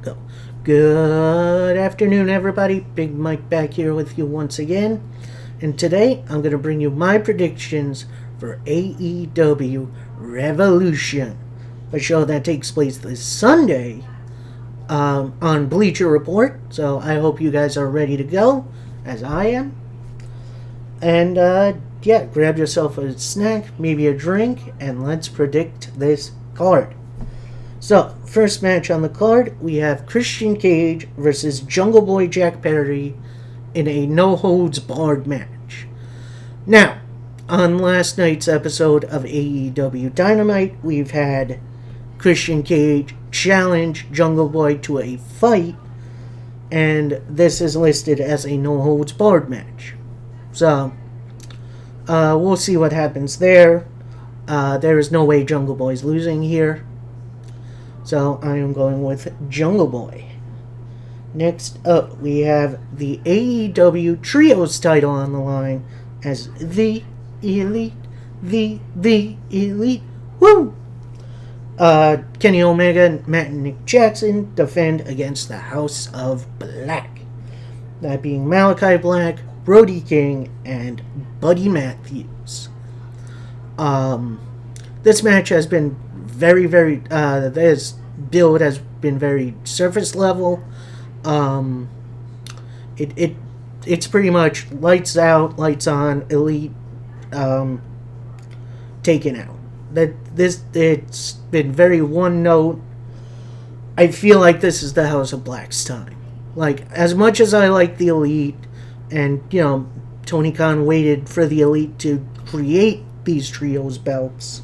Go. Good afternoon, everybody. Big Mike back here with you once again. And today I'm going to bring you my predictions for AEW Revolution, a show that takes place this Sunday on Bleacher Report. So I hope you guys are ready to go, as I am. And grab yourself a snack, maybe a drink, and let's predict this card. So, first match on the card, we have Christian Cage versus Jungle Boy Jack Perry in a no-holds-barred match. Now, on last night's episode of AEW Dynamite, we've had Christian Cage challenge Jungle Boy to a fight, and this is listed as a no-holds-barred match. So, we'll see what happens there. There is no way Jungle Boy's losing here. So I am going with Jungle Boy. Next up, we have the AEW Trios title on the line as the Elite. The Elite. Woo! Kenny Omega and Matt and Nick Jackson defend against the House of Black. That being Malachi Black, Brody King, and Buddy Matthews. This match has been this build has been very surface level. It's pretty much lights out, lights on, Elite taken out. It's been very one note. I feel like this is the House of Black's time. Like, as much as I like the Elite, and Tony Khan waited for the Elite to create these trios belts,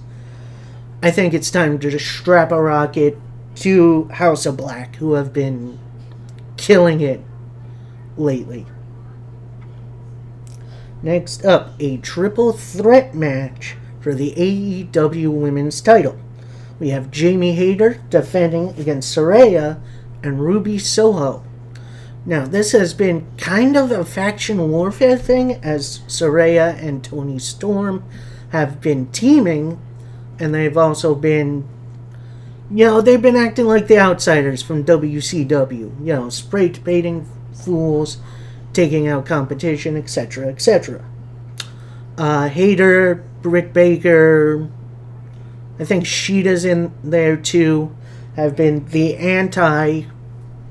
I think it's time to just strap a rocket to House of Black, who have been killing it lately. Next up, a triple threat match for the AEW Women's title. We have Jamie Hayter defending against Saraya and Ruby Soho. Now, this has been kind of a faction warfare thing, as Saraya and Toni Storm have been teaming. And they've also been, they've been acting like the outsiders from WCW. Spray baiting fools, taking out competition, etc., etc. Hayter, Britt Baker, I think Sheeta's in there too, have been the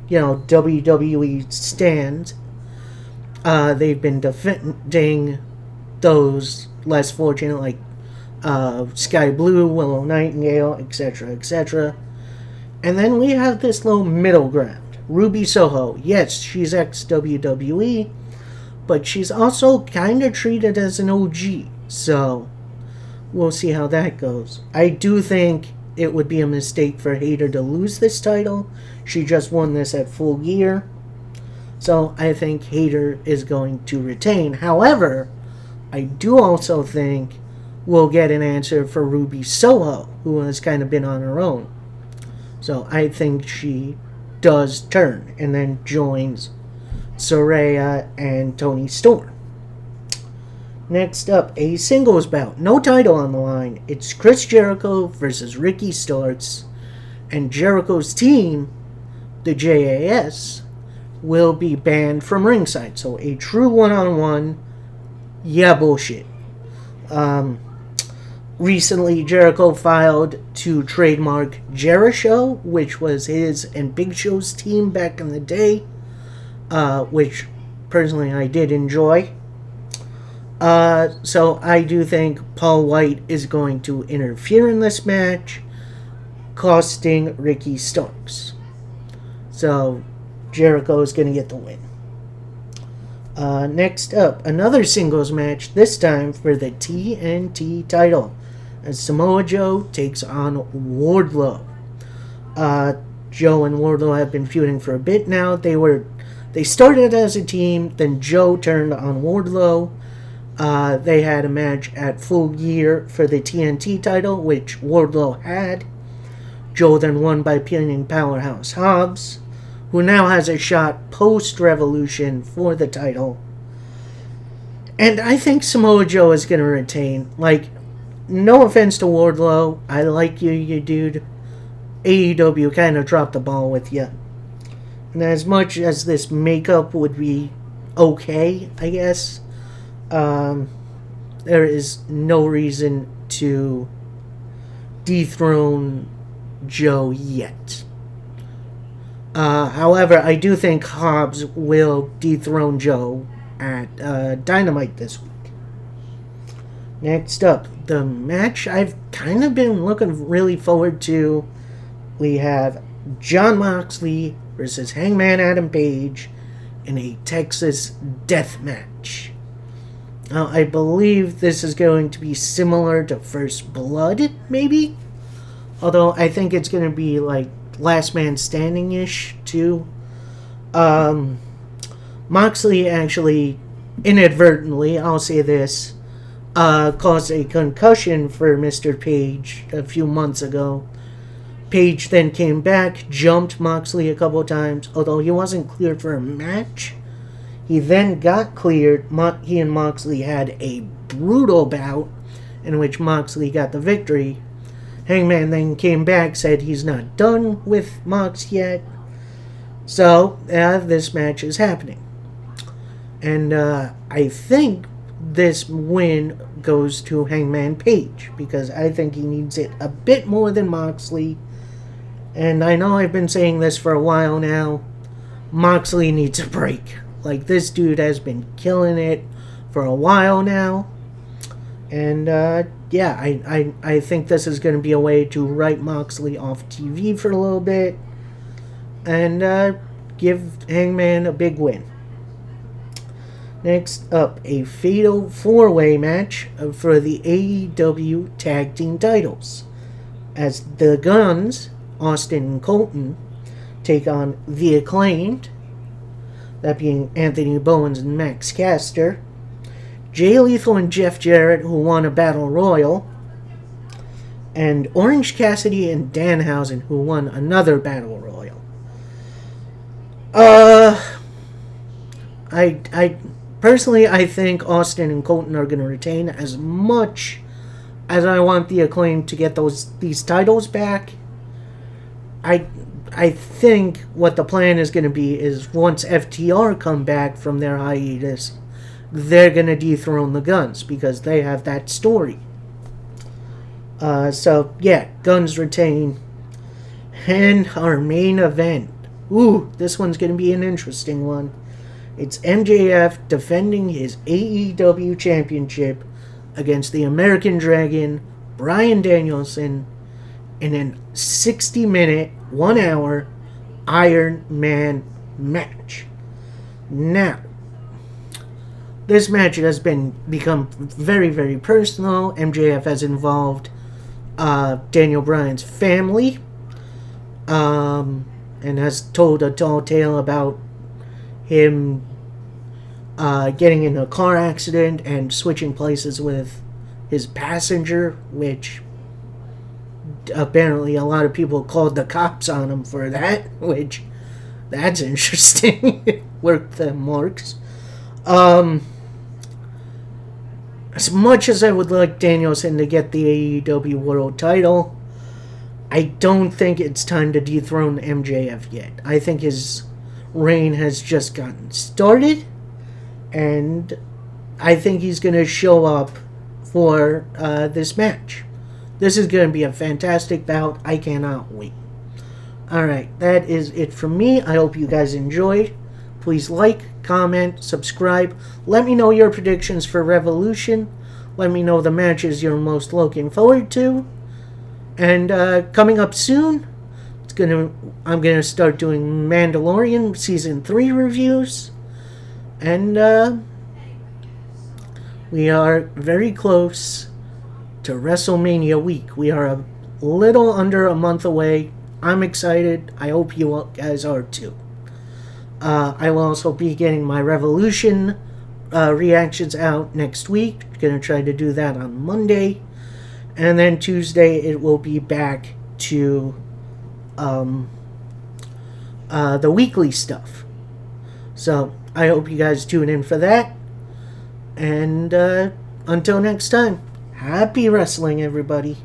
WWE stand. They've been defending those less fortunate, like Sky Blue, Willow Nightingale, etc., etc. And then we have this little middle ground. Ruby Soho. Yes, she's ex-WWE, but she's also kind of treated as an OG. So, we'll see how that goes. I do think it would be a mistake for Hayter to lose this title. She just won this at Full Gear. So, I think Hayter is going to retain. However, I do also think we'll get an answer for Ruby Soho, who has kind of been on her own. So I think she does turn and then joins Saraya and Toni Storm. Next up, a singles bout. No title on the line. It's Chris Jericho versus Ricky Starks. And Jericho's team, the JAS, will be banned from ringside. So a true one-on-one, bullshit. Recently, Jericho filed to trademark Jericho, which was his and Big Show's team back in the day, which personally I did enjoy. So I do think Paul White is going to interfere in this match, costing Ricky Starks. So Jericho is going to get the win. Next up, another singles match, this time for the TNT title, as Samoa Joe takes on Wardlow. Joe and Wardlow have been feuding for a bit now. They started as a team, then Joe turned on Wardlow. They had a match at Full Gear for the TNT title, which Wardlow had. Joe then won by pinning Powerhouse Hobbs, who now has a shot post-Revolution for the title. And I think Samoa Joe is going to retain. No offense to Wardlow. I like you dude. AEW kind of dropped the ball with you. And as much as this makeup would be okay, I guess, there is no reason to dethrone Joe yet. However, I do think Hobbs will dethrone Joe at Dynamite this week. Next up, the match I've kind of been looking really forward to. We have Jon Moxley versus Hangman Adam Page in a Texas death match. Now, I believe this is going to be similar to First Blood, maybe? Although I think it's going to be like Last Man Standing-ish, too. Moxley actually, inadvertently, I'll say this, caused a concussion for Mr. Page a few months ago. Page then came back, jumped Moxley a couple times, although he wasn't cleared for a match. He then got cleared. He and Moxley had a brutal bout in which Moxley got the victory. Hangman then came back, said he's not done with Mox yet. So, this match is happening. And I think this win goes to Hangman Page, because I think he needs it a bit more than Moxley. And I know I've been saying this for a while now. Moxley needs a break. Like, this dude has been killing it for a while now. And, I think this is going to be a way to write Moxley off TV for a little bit. And give Hangman a big win. Next up, a fatal 4-way match for the AEW Tag Team titles. As the Guns, Austin and Colton, take on The Acclaimed, that being Anthony Bowens and Max Caster, Jay Lethal and Jeff Jarrett, who won a Battle Royal, and Orange Cassidy and Danhausen, who won another Battle Royal. Personally, I think Austin and Colton are going to retain. As much as I want The Acclaim to get these titles back, I think what the plan is going to be is once FTR come back from their hiatus, they're going to dethrone the Guns because they have that story. Guns retain. And our main event. Ooh, this one's going to be an interesting one. It's MJF defending his AEW championship against the American Dragon, Bryan Danielson, in a 60-minute, 1-hour Iron Man match. Now, this match has become very, very personal. MJF has involved Daniel Bryan's family, and has told a tall tale about him getting in a car accident and switching places with his passenger, which apparently a lot of people called the cops on him for that, which, that's interesting. Worked the marks. As much as I would like Danielson to get the AEW World title, I don't think it's time to dethrone MJF yet. I think his reign has just gotten started, and I think he's going to show up for this match. This is going to be a fantastic bout. I cannot wait. Alright, that is it from me. I hope you guys enjoyed. Please like, comment, subscribe. Let me know your predictions for Revolution. Let me know the matches you're most looking forward to. And coming up soon, I'm gonna start doing Mandalorian Season 3 reviews. And we are very close to WrestleMania week. We are a little under a month away. I'm excited. I hope you guys are too. I will also be getting my Revolution reactions out next week. Gonna try to do that on Monday. And then Tuesday it will be back to the weekly stuff. So I hope you guys tune in for that. And until next time, happy wrestling, everybody.